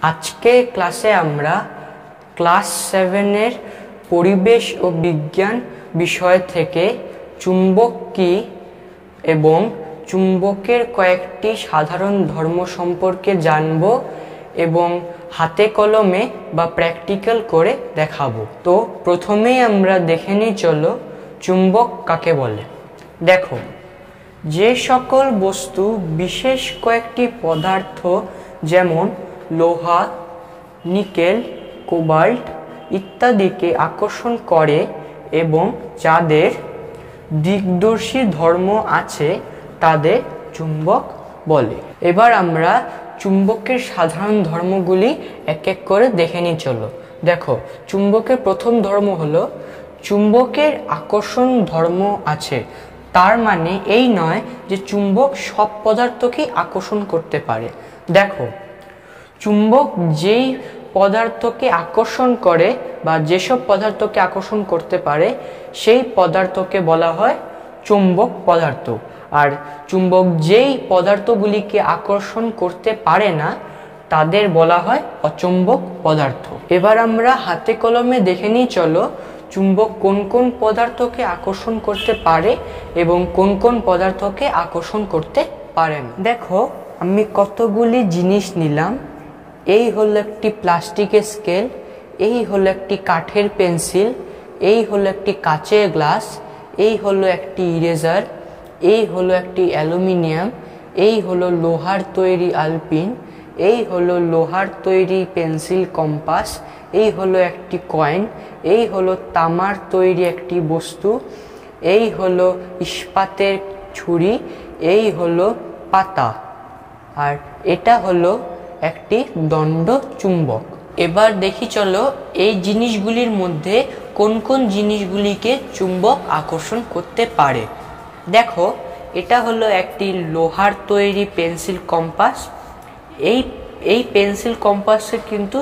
আজকে ক্লাসে আমরা ক্লাস 7 এর পরিবেশ ও বিজ্ঞান বিষয় থেকে চুম্বক কি এবং চুম্বকের কয়েকটি সাধারণ ধর্ম সম্পর্কে জানব এবং হাতে কলমে বা প্র্যাকটিক্যাল করে দেখাবো। তো প্রথমেই আমরা দেখে নিই, চলো চুম্বক কাকে বলে। দেখো, যে সকল বস্তু বিশেষ কয়েকটি পদার্থ যেমন লোহা, নিকেল, কোবাল্ট ইত্যাদিকে আকর্ষণ করে এবং যাদের দিকদর্শী ধর্ম আছে তাদের চুম্বক বলে। এবার আমরা চুম্বকের সাধারণ ধর্মগুলি এক এক করে দেখে নিই, চলো। দেখো, চুম্বকের প্রথম ধর্ম হলো চুম্বকের আকর্ষণ ধর্ম আছে। তার মানে এই নয় যে চুম্বক সব পদার্থকেই আকর্ষণ করতে পারে। দেখো, চুম্বক যেই পদার্থকে আকর্ষণ করে বা যেসব পদার্থকে আকর্ষণ করতে পারে সেই পদার্থকে বলা হয় চুম্বক পদার্থ, আর চুম্বক যেই পদার্থগুলিকে আকর্ষণ করতে পারে না তাদের বলা হয় অচুম্বক পদার্থ। এবার আমরা হাতে কলমে দেখে নিই, চলো চুম্বক কোন কোন পদার্থকে আকর্ষণ করতে পারে এবং কোন কোন পদার্থকে আকর্ষণ করতে পারে না। দেখো, আমি কতগুলি জিনিস নিলাম। এই হলো একটি প্লাস্টিকের স্কেল, এই হলো একটি কাঠের পেন্সিল, এই হলো একটি কাচের গ্লাস, এই হলো একটি ইরেজার, এই হলো একটি অ্যালুমিনিয়াম, এই হলো লোহার তৈরি আলপিন, এই হলো লোহার তৈরি পেন্সিল কম্পাস, এই হলো একটি কয়েন, এই হলো তামার তৈরি একটি বস্তু, এই হলো ইস্পাতের ছুরি, এই হলো পাতা, আর এটা হলো একটি দণ্ড চুম্বক। এবার দেখি, চলো এই জিনিসগুলির মধ্যে কোন কোন জিনিসগুলিকে চুম্বক আকর্ষণ করতে পারে। দেখো, এটা হলো একটি লোহার তৈরি পেন্সিল কম্পাস। এই পেন্সিল কম্পাসে কিন্তু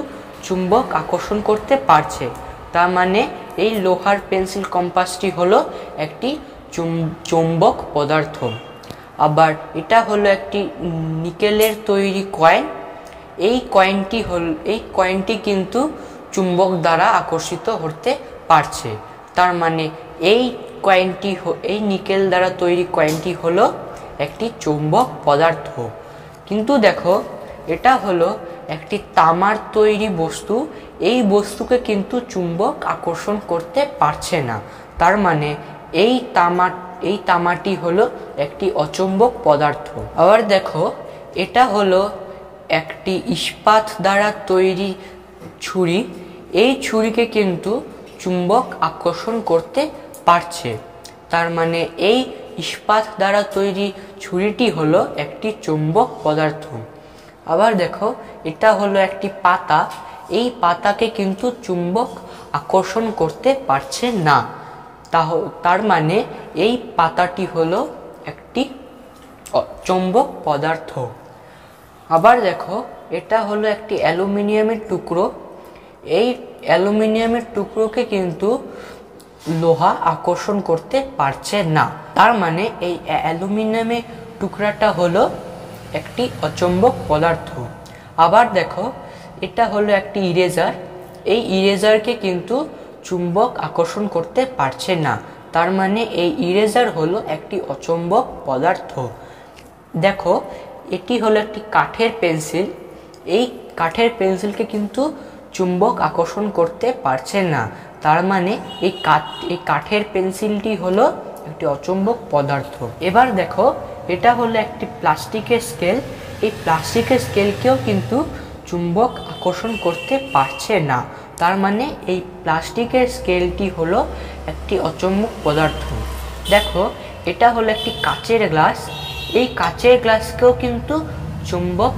চুম্বক আকর্ষণ করতে পারছে। তার মানে এই লোহার পেন্সিল কম্পাসটি হলো একটি চুম্বক পদার্থ। আবার এটা হলো একটি নিকেলের তৈরি কয়েন। এই কয়েনটি কিন্তু চুম্বক দ্বারা আকর্ষিত হতে পারছে। তার মানে এই নিকেল দ্বারা তৈরি কয়েনটি হলো একটি চুম্বক পদার্থ। কিন্তু দেখো, এটা হলো একটি তামার তৈরি বস্তু। এই বস্তুকে কিন্তু চুম্বক আকর্ষণ করতে পারছে না। তার মানে এই তামাটি হলো একটি অচুম্বক পদার্থ। আবার দেখো, এটা হলো একটি ইস্পাত দ্বারা তৈরি ছুরি। এই ছুরিকে কিন্তু চুম্বক আকর্ষণ করতে পারছে। তার মানে এই ইস্পাত দ্বারা তৈরি ছুরিটি হলো একটি চুম্বক পদার্থ। আবার দেখো, এটা হলো একটি পাতা। এই পাতাকে কিন্তু চুম্বক আকর্ষণ করতে পারছে না। তার মানে এই পাতাটি হলো একটি চুম্বক পদার্থ। আবার দেখো, এটা হলো একটি অ্যালুমিনিয়ামের টুকরো। এই অ্যালুমিনিয়ামের টুকরোকে কিন্তু লোহা আকর্ষণ করতে পারছে না। তার মানে এই অ্যালুমিনিয়ামের টুকরাটা হলো একটি অচুম্বক পদার্থ। আবার দেখো, এটা হলো একটি ইরেজার। এই ইরেজারকে কিন্তু চুম্বক আকর্ষণ করতে পারছে না। তার মানে এই ইরেজার হলো একটি অচুম্বক পদার্থ। দেখো, এটি হলো একটি কাঠের পেন্সিল। এই কাঠের পেন্সিলকে কিন্তু চুম্বক আকর্ষণ করতে পারছে না। তার মানে এই কাঠের পেন্সিলটি হলো একটি অচুম্বক পদার্থ। এবার দেখো, এটা হলো একটি প্লাস্টিকের স্কেল। এই প্লাস্টিকের স্কেলকেও কিন্তু চুম্বক আকর্ষণ করতে পারছে না। তার মানে এই প্লাস্টিকের স্কেলটি হলো একটি অচুম্বক পদার্থ। দেখো, এটা হলো একটি কাচের গ্লাস। এই কাচের গ্লাসকেও কিন্তু চুম্বক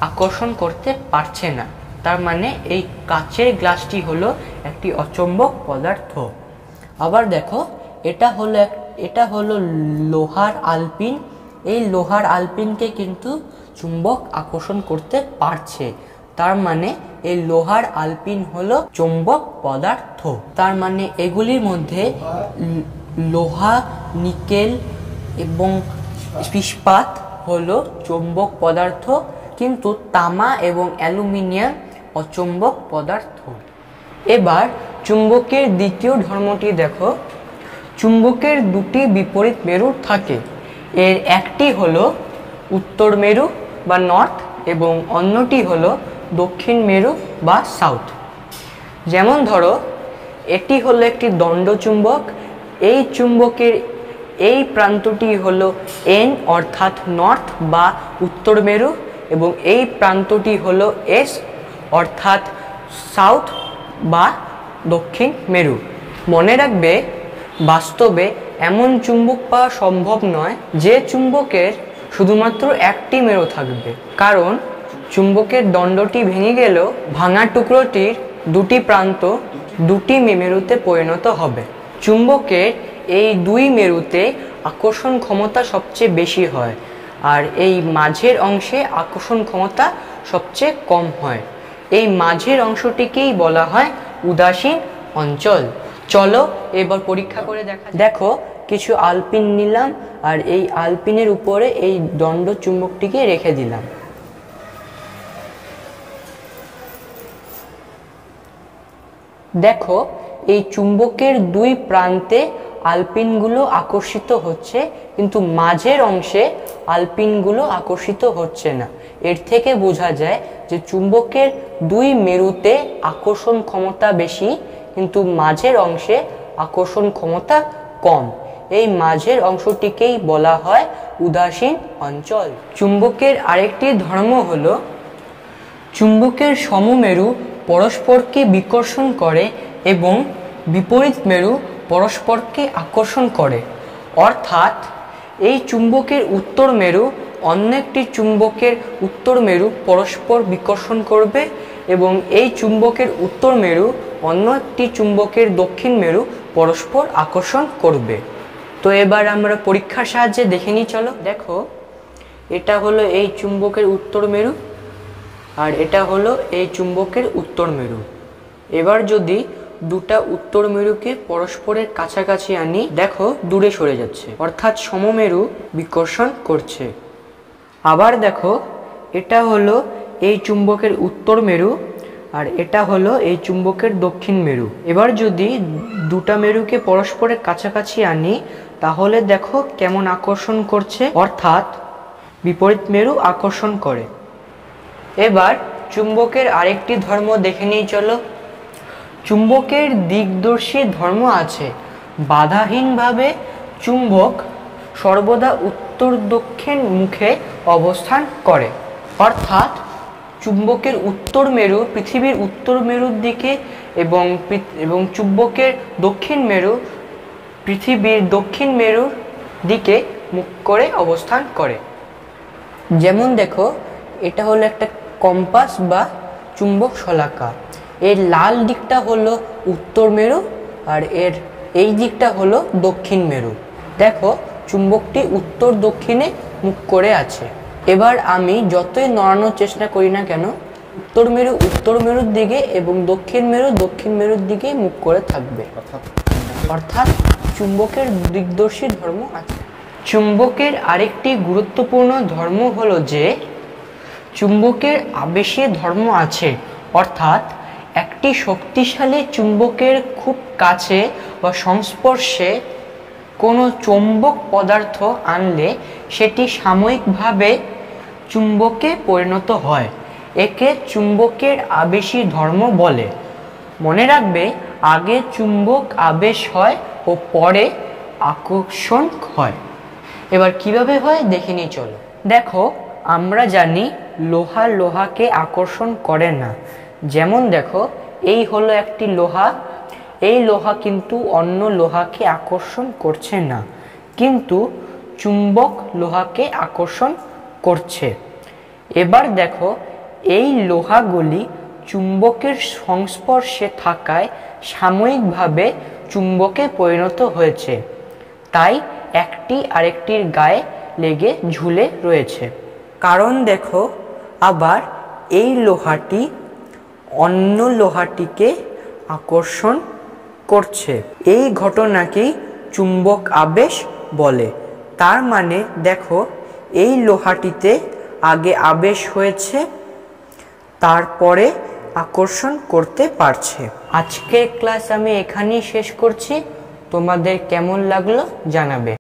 আকর্ষণ করতে পারছে না। তার মানে এই কাচের গ্লাসটি হলো একটি অচুম্বক পদার্থ। আবার দেখো, এটা হলো লোহার আলপিন। এই লোহার আলপিনকে কিন্তু চুম্বক আকর্ষণ করতে পারছে। তার মানে এই লোহার আলপিন হলো চুম্বক পদার্থ। তার মানে এগুলির মধ্যে লোহা, নিকেল এবং ইস্পাত হলো চুম্বক পদার্থ, কিন্তু তামা এবং অ্যালুমিনিয়াম অচুম্বক পদার্থ। এবার চুম্বকের দ্বিতীয় ধর্মটি দেখো। চুম্বকের দুটি বিপরীত মেরু থাকে। এর একটি হলো উত্তর মেরু বা নর্থ এবং অন্যটি হলো দক্ষিণ মেরু বা সাউথ। যেমন ধরো, এটি হলো একটি দণ্ড চুম্বক। এই চুম্বকের এই প্রান্তটি হলো এন অর্থাৎ নর্থ বা উত্তর মেরু এবং এই প্রান্তটি হলো এস অর্থাৎ সাউথ বা দক্ষিণ মেরু। মনে রাখবে, বাস্তবে এমন চুম্বক পাওয়া সম্ভব নয় যে চুম্বকের শুধুমাত্র একটি মেরু থাকবে, কারণ চুম্বকের দণ্ডটি ভেঙে গেলেও ভাঙা টুকরোটির দুটি প্রান্ত দুটি মেরুতে পরিণত হবে। চুম্বকের এই দুই মেরুতে আকর্ষণ ক্ষমতা সবচেয়ে বেশি হয়, আর এই মাঝের অংশে আকর্ষণ ক্ষমতা সবচেয়ে কম হয়। এই মাঝের অংশটিকেই বলা হয় উদাসীন অঞ্চল। চলো এবার পরীক্ষা করে দেখো, কিছু আলপিন নিলাম আর এই আলপিনের উপরে এই দণ্ড চুম্বকটিকে রেখে দিলাম। দেখো, এই চুম্বকের দুই প্রান্তে আলপিনগুলো আকর্ষিত হচ্ছে, কিন্তু মাঝের অংশে আলপিনগুলো আকর্ষিত হচ্ছে না। এর থেকে বোঝা যায় যে চুম্বকের দুই মেরুতে আকর্ষণ ক্ষমতা বেশি, কিন্তু মাঝের অংশে আকর্ষণ ক্ষমতা কম। এই মাঝের অংশটিকেই বলা হয় উদাসীন অঞ্চল। চুম্বকের আরেকটি ধর্ম হলো চুম্বকের সমমেরু পরস্পরকে বিকর্ষণ করে এবং বিপরীত মেরু পরস্পরকে আকর্ষণ করে। অর্থাৎ এই চুম্বকের উত্তর মেরু অন্য একটি চুম্বকের উত্তর মেরু পরস্পর বিকর্ষণ করবে এবং এই চুম্বকের উত্তর মেরু অন্য একটি চুম্বকের দক্ষিণ মেরু পরস্পর আকর্ষণ করবে। তো এবার আমরা পরীক্ষার সাহায্যে দেখে নিই। চলো দেখো, এটা হলো এই চুম্বকের উত্তর মেরু আর এটা হলো এই চুম্বকের উত্তর মেরু। এবার যদি দুটা উত্তর মেরুকে পরস্পরের কাছাকাছি আনি, দেখো দূরে সরে যাচ্ছে, অর্থাৎ সমমেরু বিকর্ষণ করছে। আবার দেখো, এটা হলো এই চুম্বকের উত্তর মেরু আর এটা হলো এই চুম্বকের দক্ষিণ মেরু। এবার যদি দুটা মেরুকে পরস্পরের কাছাকাছি আনি, তাহলে দেখো কেমন আকর্ষণ করছে, অর্থাৎ বিপরীত মেরু আকর্ষণ করে। এবার চুম্বকের আরেকটি ধর্ম দেখে নিই। চলো, চুম্বকের দিকদর্শী ধর্ম আছে। বাধাহীনভাবে চুম্বক সর্বদা উত্তর দক্ষিণ মুখে অবস্থান করে, অর্থাৎ চুম্বকের উত্তর মেরু পৃথিবীর উত্তর মেরুর দিকে এবং চুম্বকের দক্ষিণ মেরু পৃথিবীর দক্ষিণ মেরুর দিকে মুখ করে অবস্থান করে। যেমন দেখো, এটা হলো একটা কম্পাস বা চুম্বক শলাকা। এর লাল দিকটা হলো উত্তর মেরু আর এর এই দিকটা হলো দক্ষিণ মেরু। দেখো, চুম্বকটি উত্তর দক্ষিণে মুখ করে আছে। এবার আমি যতই নড়ানোর চেষ্টা করি না কেন, উত্তর মেরু উত্তর মেরুর দিকে এবং দক্ষিণ মেরু দক্ষিণ মেরুর দিকে মুখ করে থাকবে, অর্থাৎ চুম্বকের দিকদর্শী ধর্ম আছে। চুম্বকের আরেকটি গুরুত্বপূর্ণ ধর্ম হলো যে চুম্বকের আবেশী ধর্ম আছে, অর্থাৎ একটি শক্তিশালী চুম্বকের খুব কাছে বা সংস্পর্শে কোনো চৌম্বক পদার্থ আনলে সেটি সাময়িকভাবে চুম্বকে পরিণত হয়। একে চুম্বকের আবেশী ধর্ম বলে। মনে রাখবে, আগে চুম্বক আবেশ হয় ও পরে আকর্ষণ হয়। এবার কিভাবে হয় দেখে নিই। চলো দেখো, আমরা জানি লোহা লোহাকে আকর্ষণ করে না। যেমন দেখো, এই হলো একটি লোহা, এই লোহা কিন্তু অন্য লোহাকে আকর্ষণ করছে না, কিন্তু চুম্বক লোহাকে আকর্ষণ করছে। এবার দেখো, এই লোহাগুলি চুম্বকের সংস্পর্শে থাকায় সাময়িকভাবে চুম্বকে পরিণত হয়েছে, তাই একটি আরেকটির গায়ে লেগে ঝুলে রয়েছে। কারণ দেখো, আবার এই লোহাটি অন্য লোহাটিকে আকর্ষণ করছে। এই ঘটনাকেই চুম্বক আবেশ বলে। তার মানে দেখো, এই লোহাটিতে আগে আবেশ হয়েছে, তারপরে আকর্ষণ করতে পারছে। আজকের ক্লাস আমি এখানেই শেষ করছি। তোমাদের কেমন লাগলো জানাবে।